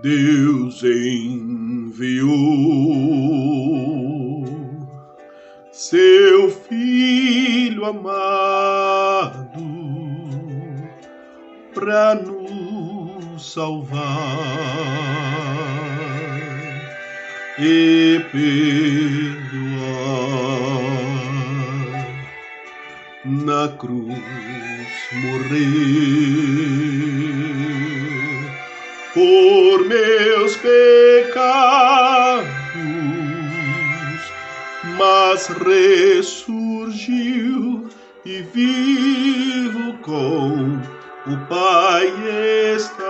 Deus enviou seu Filho amado para nos salvar e perdoar. Na cruz morrer por meus pecados, mas ressurgiu e vivo com o Pai está,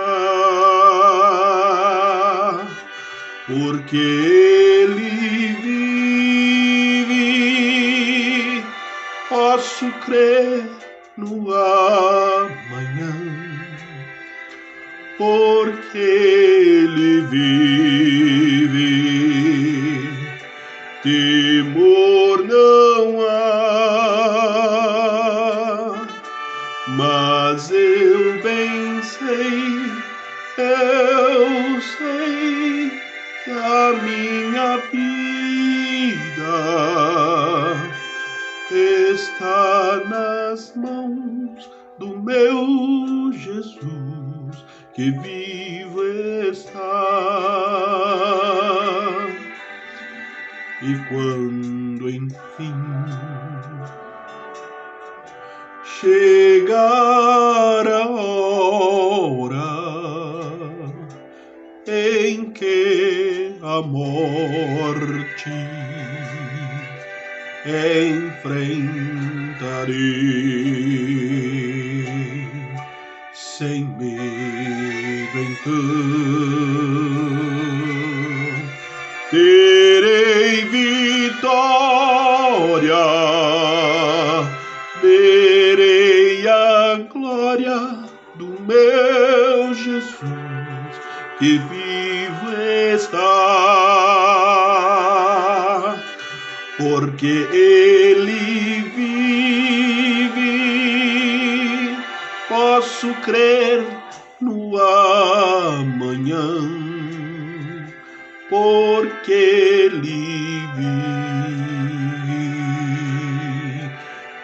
porque Ele vive, posso crer no amanhã, porque Ele vive, temor não há, mas eu bem sei, eu sei que a minha vida está nas mãos do meu Jesus, que vivo está. E quando enfim chegar a hora em que a morte enfrentarei, sem medo então terei vitória, verei a glória do meu Jesus, que vivo está, porque Ele vive, posso crer no amanhã, porque Ele vive,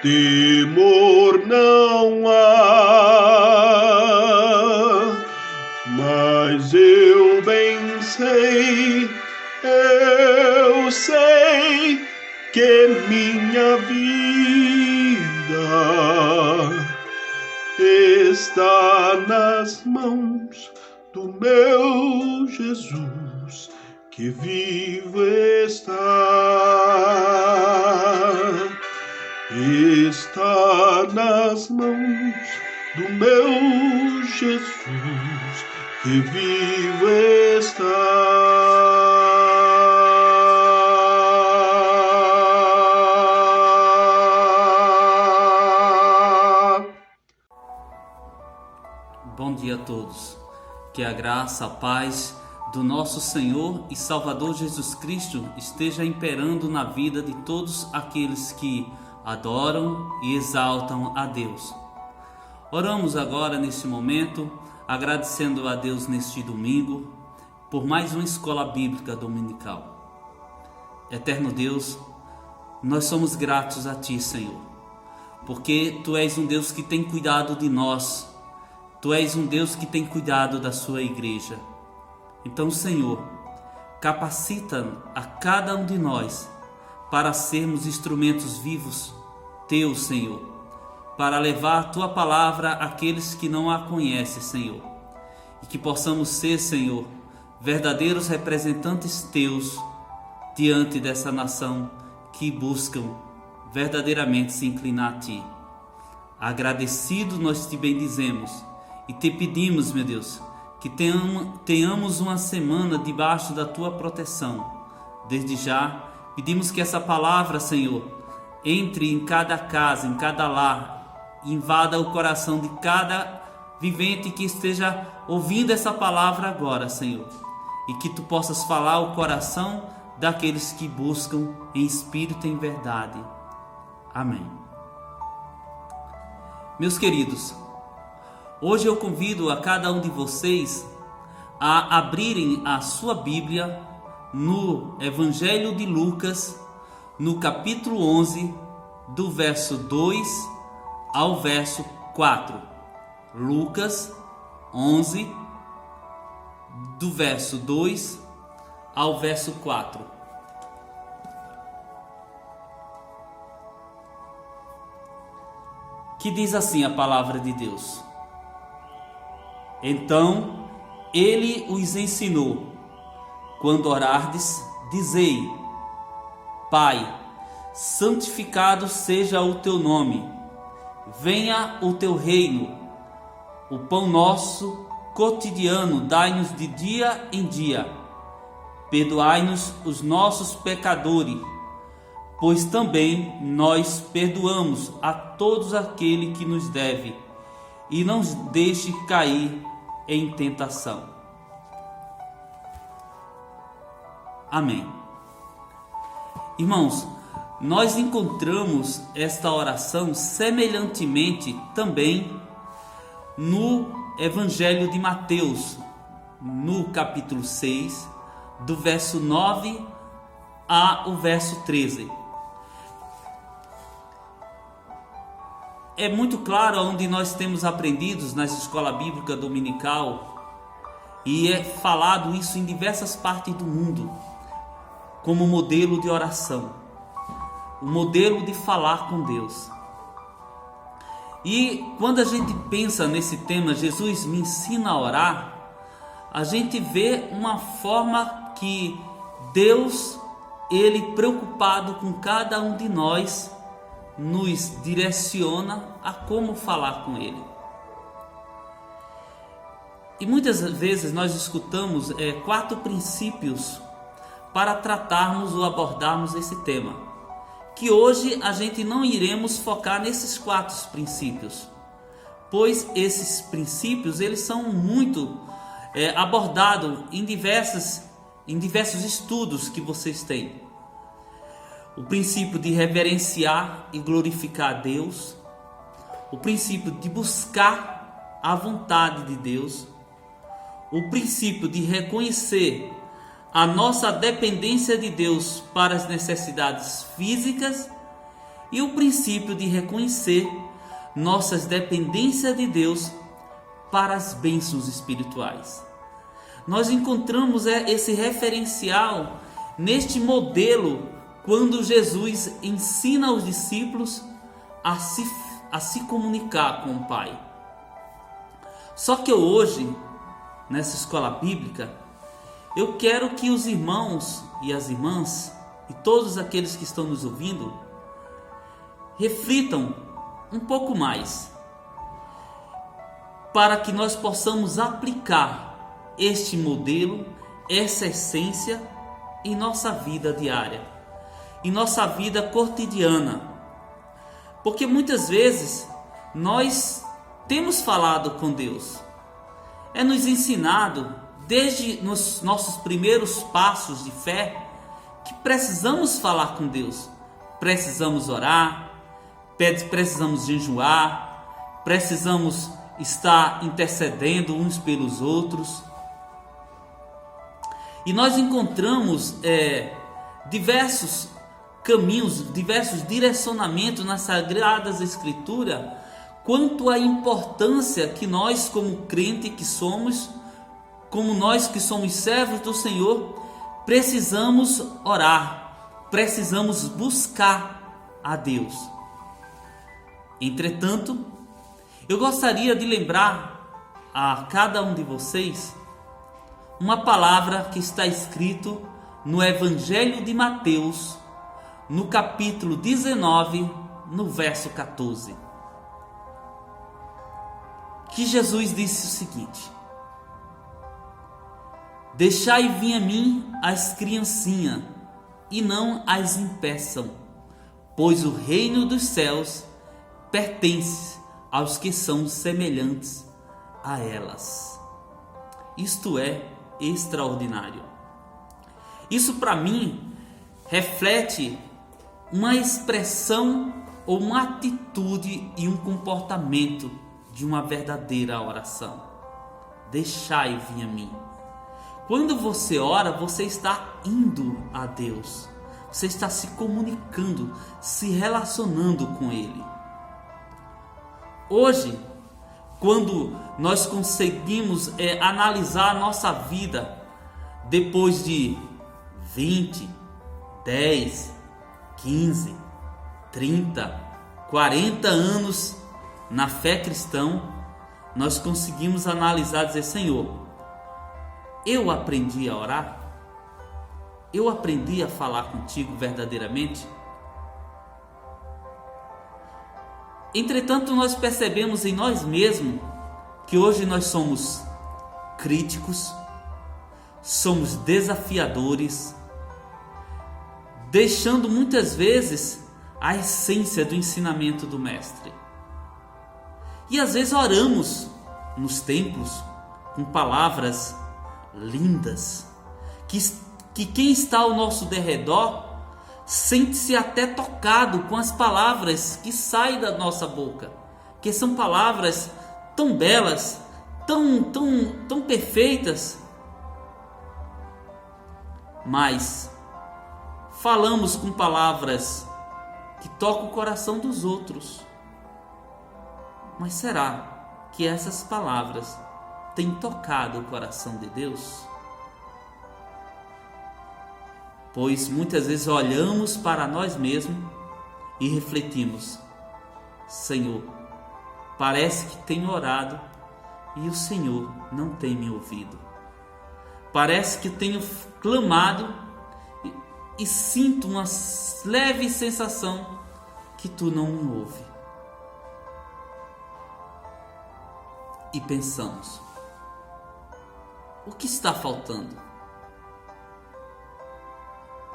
temor não há, mas eu bem sei, eu sei que minha vida está nas mãos do meu Jesus, que vivo está, está nas mãos do meu Jesus, que vivo está. Bom dia a todos. Que a graça, a paz do nosso Senhor e Salvador Jesus Cristo esteja imperando na vida de todos aqueles que adoram e exaltam a Deus. Oramos agora neste momento, agradecendo a Deus neste domingo por mais uma escola bíblica dominical. Eterno Deus, nós somos gratos a Ti, Senhor, porque Tu és um Deus que tem cuidado de nós. Tu és um Deus que tem cuidado da sua igreja. Então, Senhor, capacita a cada um de nós para sermos instrumentos vivos Teus, Senhor, para levar a Tua palavra àqueles que não a conhecem, Senhor. E que possamos ser, Senhor, verdadeiros representantes Teus diante dessa nação que buscam verdadeiramente se inclinar a Ti. Agradecido nós Te bendizemos e Te pedimos, meu Deus, que tenhamos uma semana debaixo da Tua proteção. Desde já, pedimos que essa palavra, Senhor, entre em cada casa, em cada lar, invada o coração de cada vivente que esteja ouvindo essa palavra agora, Senhor. E que Tu possas falar ao coração daqueles que buscam em espírito e em verdade. Amém. Meus queridos, hoje eu convido a cada um de vocês a abrirem a sua Bíblia no Evangelho de Lucas, no capítulo 11, do verso 2 ao verso 4. Lucas 11, do verso 2 ao verso 4. Que diz assim a palavra de Deus: Então ele os ensinou: quando orardes, dizei: Pai, santificado seja o teu nome, venha o teu reino, o pão nosso cotidiano dai-nos de dia em dia, perdoai-nos os nossos pecadores, pois também nós perdoamos a todos aquele que nos deve, e não nos deixe cair em tentação. Amém. Irmãos, nós encontramos esta oração semelhantemente também no Evangelho de Mateus, no capítulo 6, do verso 9 ao verso 13. É muito claro onde nós temos aprendido nas escolas bíblicas dominical, e é falado isso em diversas partes do mundo, como modelo de oração, o modelo de falar com Deus. E quando a gente pensa nesse tema, Jesus me ensina a orar, a gente vê uma forma que Deus, Ele preocupado com cada um de nós, nos direciona a como falar com Ele. E muitas vezes nós escutamos 4 princípios para tratarmos ou abordarmos esse tema, que hoje a gente não iremos focar nesses 4 princípios, pois esses princípios eles são muito abordados em diversos estudos que vocês têm. O princípio de reverenciar e glorificar a Deus, o princípio de buscar a vontade de Deus, o princípio de reconhecer a nossa dependência de Deus para as necessidades físicas e o princípio de reconhecer nossas dependências de Deus para as bênçãos espirituais. Nós encontramos esse referencial neste modelo quando Jesus ensina os discípulos a se comunicar com o Pai. Só que hoje, nessa escola bíblica, eu quero que os irmãos e as irmãs e todos aqueles que estão nos ouvindo reflitam um pouco mais, para que nós possamos aplicar este modelo, essa essência em nossa vida diária, em nossa vida cotidiana. Porque muitas vezes nós temos falado com Deus, é nos ensinado desde nos nossos primeiros passos de fé que precisamos falar com Deus, precisamos orar, precisamos jejuar, precisamos estar intercedendo uns pelos outros. E nós encontramos diversos caminhos, diversos direcionamentos nas Sagradas Escrituras quanto à importância que nós, como crente que somos, como nós que somos servos do Senhor, precisamos orar, precisamos buscar a Deus. Entretanto, eu gostaria de lembrar a cada um de vocês uma palavra que está escrito no Evangelho de Mateus, no capítulo 19, no verso 14. Que Jesus disse o seguinte: Deixai vir a mim as criancinhas, e não as impeçam, pois o reino dos céus pertence aos que são semelhantes a elas. Isto é extraordinário. Isso para mim reflete uma expressão ou uma atitude e um comportamento de uma verdadeira oração. Deixai vir a mim. Quando você ora, você está indo a Deus. Você está se comunicando, se relacionando com Ele. Hoje, quando nós conseguimos analisar a nossa vida depois de 20, 10, 15, 30, 40 anos na fé cristã, nós conseguimos analisar e dizer: Senhor, eu aprendi a orar? Eu aprendi a falar contigo verdadeiramente? Entretanto, nós percebemos em nós mesmos que hoje nós somos críticos, somos desafiadores, deixando muitas vezes a essência do ensinamento do Mestre. E às vezes oramos nos templos com palavras lindas, que quem está ao nosso derredor sente-se até tocado com as palavras que saem da nossa boca, que são palavras tão belas, tão perfeitas, mas falamos com palavras que tocam o coração dos outros. Mas será que essas palavras têm tocado o coração de Deus? Pois muitas vezes olhamos para nós mesmos e refletimos: Senhor, parece que tenho orado e o Senhor não tem me ouvido. Parece que tenho clamado e sinto uma leve sensação que tu não me ouve. E pensamos: o que está faltando?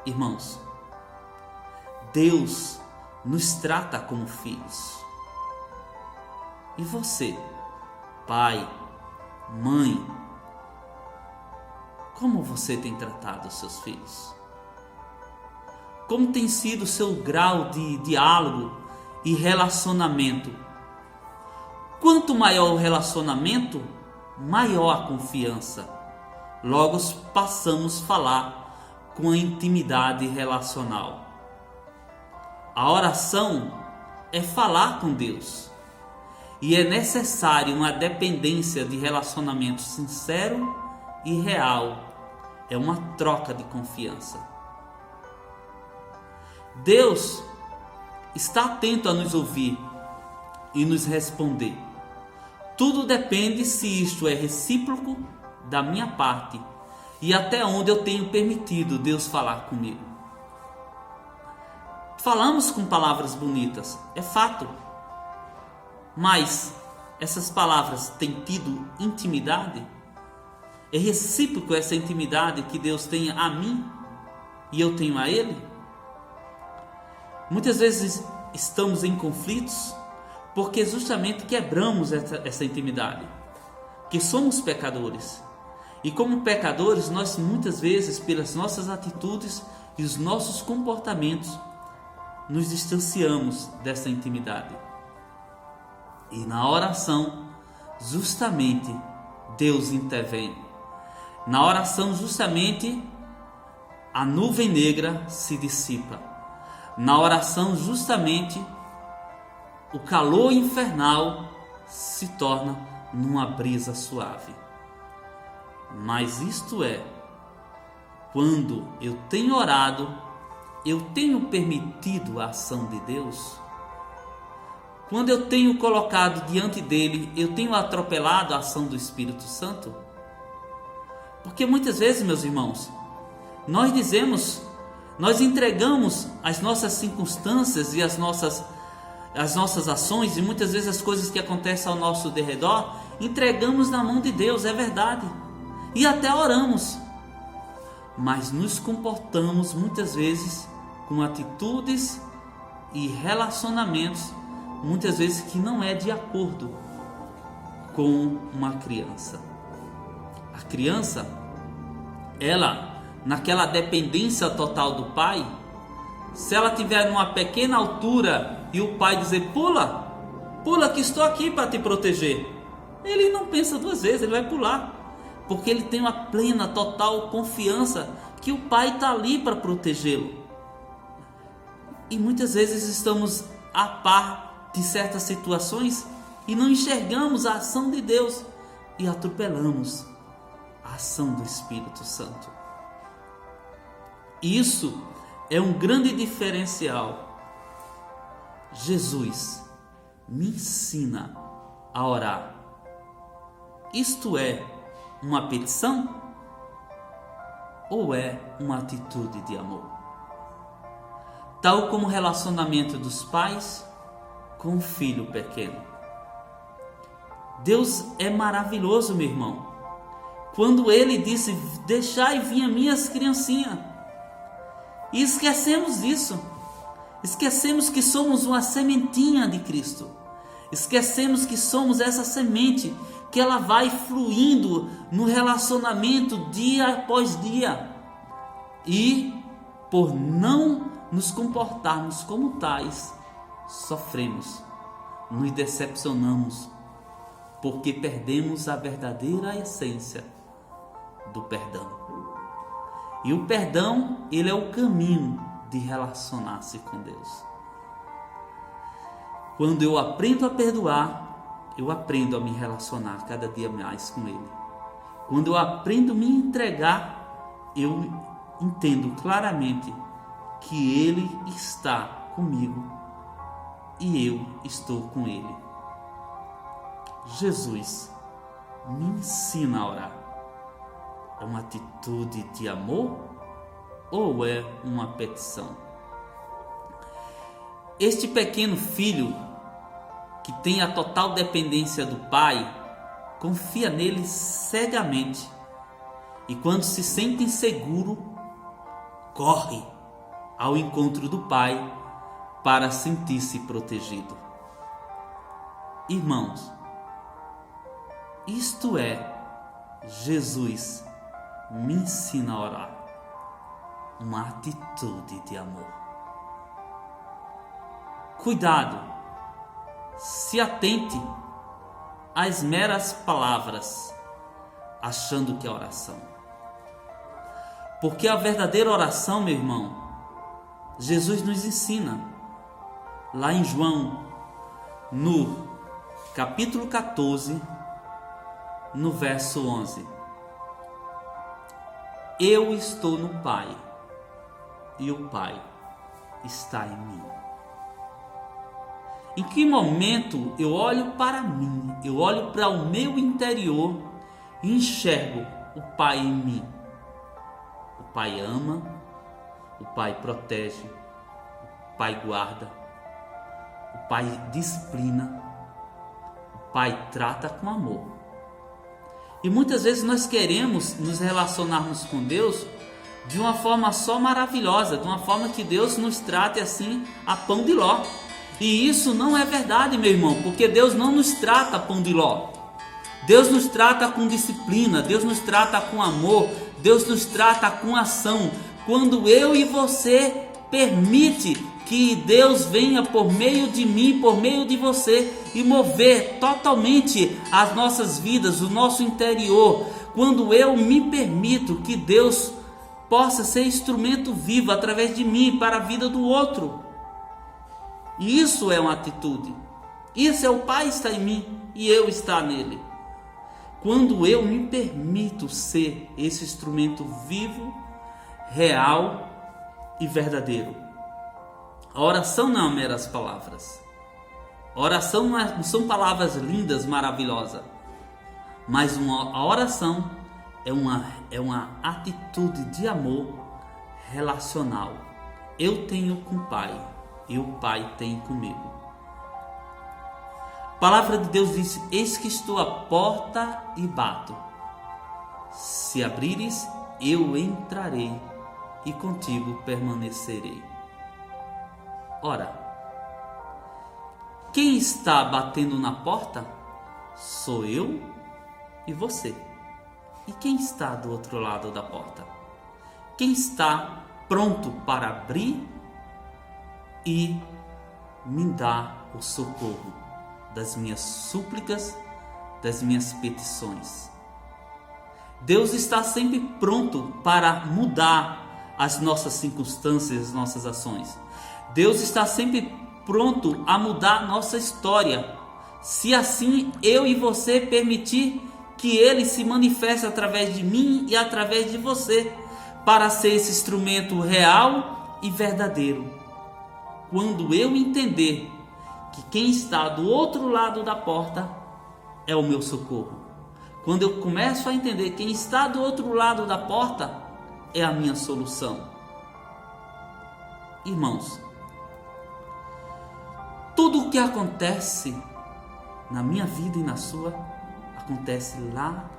Irmãos, Deus nos trata como filhos. E você, pai, mãe, como você tem tratado os seus filhos? Como tem sido o seu grau de diálogo e relacionamento? Quanto maior o relacionamento, maior a confiança. Logo passamos a falar com a intimidade relacional. A oração é falar com Deus. E é necessário uma dependência de relacionamento sincero e real. É uma troca de confiança. Deus está atento a nos ouvir e nos responder. Tudo depende se isto é recíproco da minha parte e até onde eu tenho permitido Deus falar comigo. Falamos com palavras bonitas, é fato. Mas essas palavras têm tido intimidade? É recíproco essa intimidade que Deus tem a mim e eu tenho a Ele? Muitas vezes estamos em conflitos porque justamente quebramos essa intimidade, que somos pecadores. E como pecadores, nós muitas vezes, pelas nossas atitudes e os nossos comportamentos, nos distanciamos dessa intimidade. E na oração, justamente, Deus intervém. Na oração, justamente, a nuvem negra se dissipa. Na oração, justamente, o calor infernal se torna numa brisa suave. Mas isto é, quando eu tenho orado, eu tenho permitido a ação de Deus? Quando eu tenho colocado diante dele, eu tenho atropelado a ação do Espírito Santo? Porque muitas vezes, meus irmãos, nós entregamos as nossas circunstâncias e as nossas ações e muitas vezes as coisas que acontecem ao nosso derredor, entregamos na mão de Deus, é verdade. E até oramos, mas nos comportamos muitas vezes com atitudes e relacionamentos, muitas vezes que não é de acordo com uma criança. A criança, ela, naquela dependência total do pai, se ela tiver numa pequena altura e o pai dizer: pula que estou aqui para te proteger, ele não pensa duas vezes, ele vai pular. porque ele tem uma plena, total confiança que o Pai está ali para protegê-lo. E muitas vezes estamos a par de certas situações e não enxergamos a ação de Deus e atropelamos a ação do Espírito Santo. Isso é um grande diferencial. Jesus me ensina a orar. Isto é uma petição ou é uma atitude de amor? Tal como o relacionamento dos pais com o filho pequeno. Deus é maravilhoso, meu irmão. Quando Ele disse: deixai vir as minhas criancinhas. E esquecemos disso. Esquecemos que somos uma sementinha de Cristo. Esquecemos que somos essa semente que ela vai fluindo no relacionamento dia após dia. E por não nos comportarmos como tais, sofremos, nos decepcionamos, porque perdemos a verdadeira essência do perdão. E o perdão, ele é o caminho de relacionar-se com Deus. Quando eu aprendo a perdoar, eu aprendo a me relacionar cada dia mais com Ele. Quando eu aprendo a me entregar, eu entendo claramente que Ele está comigo e eu estou com Ele. Jesus me ensina a orar. É uma atitude de amor ou é uma petição? Este pequeno filho, que tem a total dependência do pai, confia nele cegamente e quando se sente inseguro, corre ao encontro do pai para sentir-se protegido. Irmãos, isto é Jesus me ensina a orar, uma atitude de amor. Cuidado, se atente às meras palavras, achando que é oração. Porque a verdadeira oração, meu irmão, Jesus nos ensina, lá em João, no capítulo 14, no verso 11. Eu estou no Pai, e o Pai está em mim. Em que momento eu olho para mim, eu olho para o meu interior e enxergo o Pai em mim? O Pai ama, o Pai protege, o Pai guarda, o Pai disciplina, o Pai trata com amor. E muitas vezes nós queremos nos relacionarmos com Deus de uma forma só maravilhosa, de uma forma que Deus nos trate assim a pão de ló. E isso não é verdade, meu irmão, porque Deus não nos trata a pão de ló. Deus nos trata com disciplina, Deus nos trata com amor, Deus nos trata com ação. Quando eu e você permite que Deus venha por meio de mim, por meio de você e mover totalmente as nossas vidas, o nosso interior. Quando eu me permito que Deus possa ser instrumento vivo através de mim para a vida do outro. Isso é uma atitude. Isso é o Pai estar em mim e eu estar nele. Quando eu me permito ser esse instrumento vivo, real e verdadeiro. A oração não é meras palavras. A oração não são palavras lindas, maravilhosas. Mas a oração é uma atitude de amor relacional. Eu tenho com o Pai e o Pai tem comigo. A palavra de Deus diz: eis que estou à porta e bato. Se abrires, eu entrarei e contigo permanecerei. Ora, quem está batendo na porta sou eu e você. E quem está do outro lado da porta? Quem está pronto para abrir e me dar o socorro das minhas súplicas, das minhas petições? Deus está sempre pronto para mudar as nossas circunstâncias, as nossas ações. Deus está sempre pronto a mudar nossa história, se assim eu e você permitir que Ele se manifeste através de mim e através de você, para ser esse instrumento real e verdadeiro. Quando eu entender que quem está do outro lado da porta é o meu socorro, quando eu começo a entender que quem está do outro lado da porta é a minha solução. Irmãos, tudo o que acontece na minha vida e na sua, acontece lá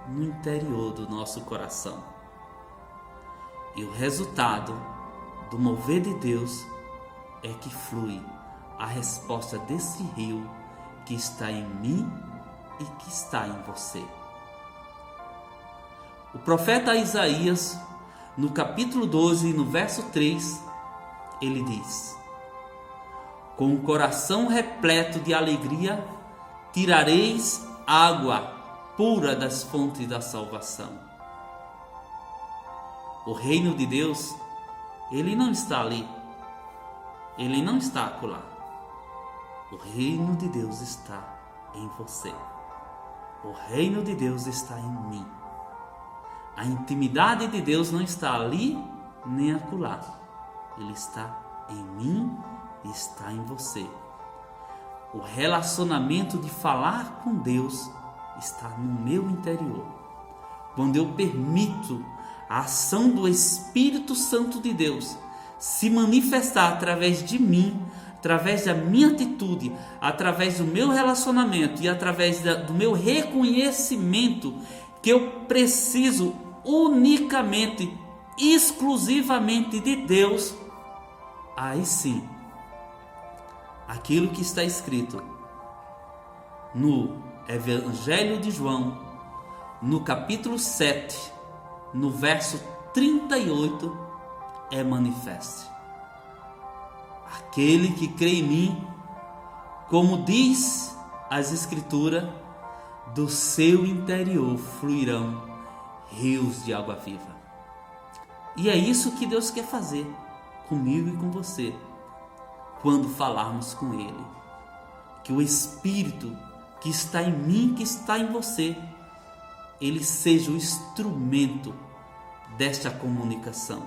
no interior do nosso coração. E o resultado do mover de Deus é que flui a resposta desse rio que está em mim e que está em você. O profeta Isaías, no capítulo 12, no verso 3, ele diz: com o coração repleto de alegria, tirareis água pura das fontes da salvação. O reino de Deus, ele não está ali, ele não está acolá. O reino de Deus está em você. O reino de Deus está em mim. A intimidade de Deus não está ali nem acolá. Ele está em mim e está em você. O relacionamento de falar com Deus está no meu interior. Quando eu permito a ação do Espírito Santo de Deus se manifestar através de mim, através da minha atitude, através do meu relacionamento e através do meu reconhecimento que eu preciso unicamente, exclusivamente de Deus, aí sim, aquilo que está escrito no Evangelho de João, no capítulo 7, no verso 38, é manifesto. Aquele que crê em mim, como diz as Escrituras, do seu interior fluirão rios de água viva. E é isso que Deus quer fazer comigo e com você, quando falarmos com Ele. Que o Espírito que está em mim, que está em você, ele seja o instrumento desta comunicação.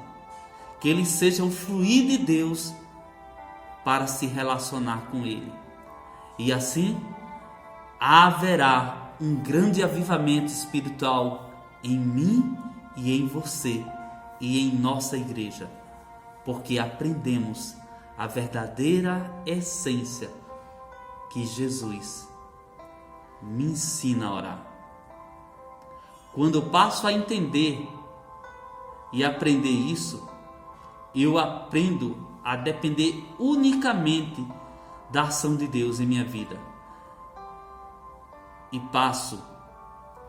Que ele seja o fluir de Deus para se relacionar com Ele. E assim haverá um grande avivamento espiritual em mim e em você e em nossa igreja, porque aprendemos a verdadeira essência que Jesus me ensina a orar. Quando eu passo a entender e aprender isso, eu aprendo a depender unicamente da ação de Deus em minha vida. E passo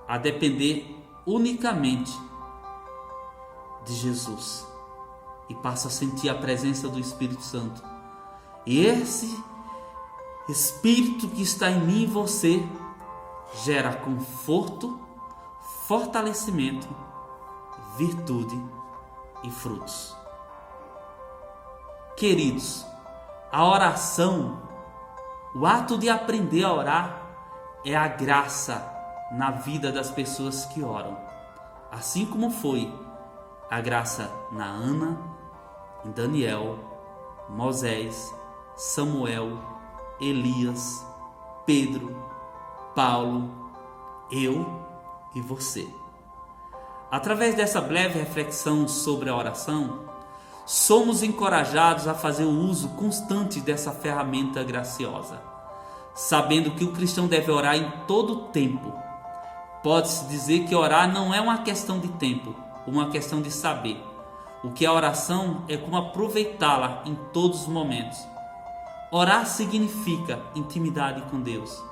a depender unicamente de Jesus. E passo a sentir a presença do Espírito Santo. E esse Espírito que está em mim e você gera conforto, fortalecimento, virtude e frutos. Queridos, a oração, o ato de aprender a orar, é a graça na vida das pessoas que oram. Assim como foi a graça na Ana, em Daniel, Moisés, Samuel, Elias, Pedro, Paulo, eu e você. Através dessa breve reflexão sobre a oração, somos encorajados a fazer o uso constante dessa ferramenta graciosa, sabendo que o cristão deve orar em todo o tempo. Pode-se dizer que orar não é uma questão de tempo, uma questão de saber. O que é oração é como aproveitá-la em todos os momentos. Orar significa intimidade com Deus,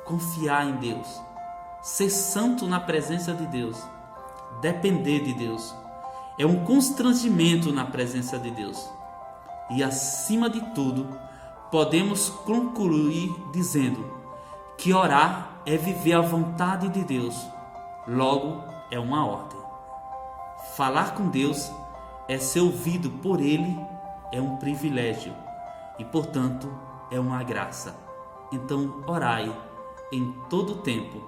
confiar em Deus, ser santo na presença de Deus, depender de Deus. É um constrangimento na presença de Deus. E acima de tudo, podemos concluir dizendo que orar é viver a vontade de Deus. Logo, é uma ordem. Falar com Deus é ser ouvido por Ele, é um privilégio e, portanto, é uma graça. Então, orai em todo o tempo,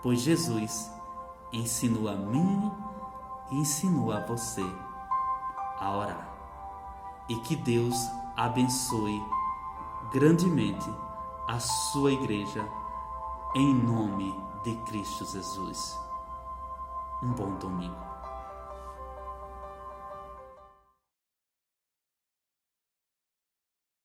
pois Jesus ensinou a mim e ensinou a você a orar. E que Deus abençoe grandemente a sua igreja, em nome de Cristo Jesus. Um bom domingo.